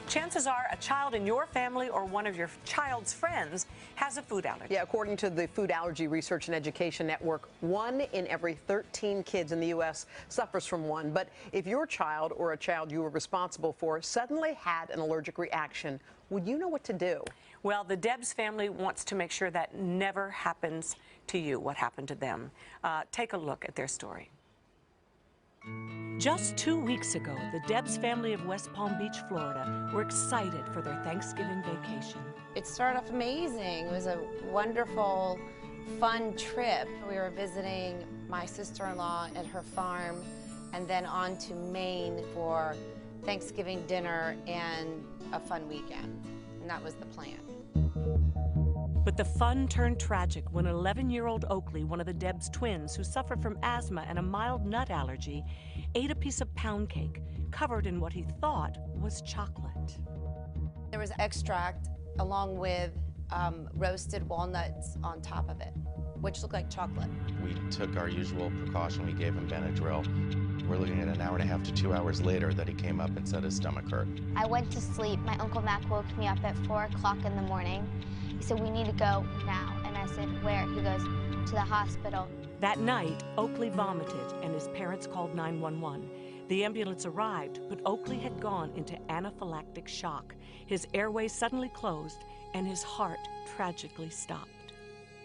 chances are a child in your family or one of your child's friends has a food allergy. Yeah, according to the Food Allergy Research and Education Network, 1 in every 13 kids in the U.S. suffers from one. But if your child or a child you were responsible for suddenly had an allergic reaction, would you know what to do? Well, the Debbs family wants to make sure that never happens to you, what happened to them. Take a look at their story. Just 2 weeks ago, the Debbs family of West Palm Beach, Florida, were excited for their Thanksgiving vacation. It started off amazing. It was a wonderful, fun trip. We were visiting my sister-in-law at her farm and then on to Maine for Thanksgiving dinner and a fun weekend. And that was the plan. But the fun turned tragic when 11-year-old Oakley, one of the Debbs twins who suffered from asthma and a mild nut allergy, ate a piece of pound cake covered in what he thought was chocolate. There was extract along with roasted walnuts on top of it, which looked like chocolate. We took our usual precaution. We gave him Benadryl. We're looking at an hour and a half to 2 hours later that he came up and said his stomach hurt. I went to sleep. My Uncle Mac woke me up at 4 o'clock in the morning. He said, "We need to go now." And I said, "Where?" He goes, "To the hospital." That night, Oakley vomited and his parents called 911. The ambulance arrived, but Oakley had gone into anaphylactic shock. His airways suddenly closed and his heart tragically stopped.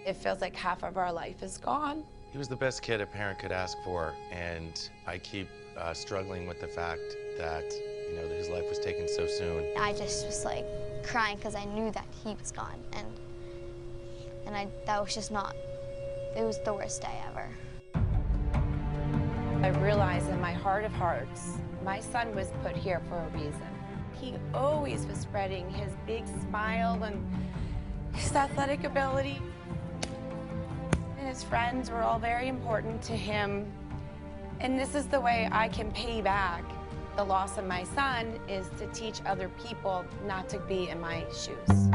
It feels like half of our life is gone. He was the best kid a parent could ask for, and I keep struggling with the fact that, you know, that his life was taken so soon. I just was like crying because I knew that he was gone, and that was just not, it was the worst day ever. I realized in my heart of hearts, my son was put here for a reason. He always was spreading his big smile and his athletic ability. And his friends were all very important to him. And this is the way I can pay back the loss of my son, is to teach other people not to be in my shoes.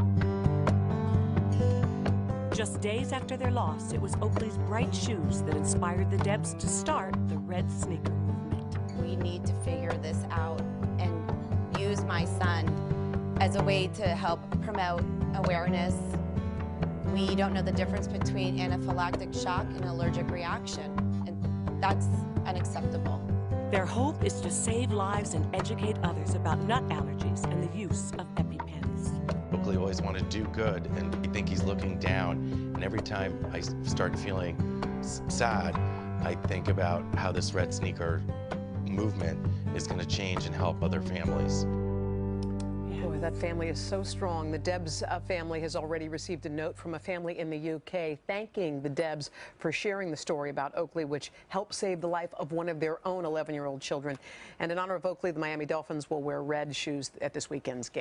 Just days after their loss, it was Oakley's bright shoes that inspired the Debbs to start the Red Sneaker movement. We need to figure this out and use my son as a way to help promote awareness. We don't know the difference between anaphylactic shock and allergic reaction, and that's unacceptable. Their hope is to save lives and educate others about nut allergies and the use of EpiPens. Oakley always wanted to do good, and I think he's looking down. And every time I start feeling sad, I think about how this Red Sneaker movement is going to change and help other families. Boy, that family is so strong. The Debbs family has already received a note from a family in the UK thanking the Debbs for sharing the story about Oakley, which helped save the life of one of their own 11-year-old children. And in honor of Oakley, the Miami Dolphins will wear red shoes at this weekend's game.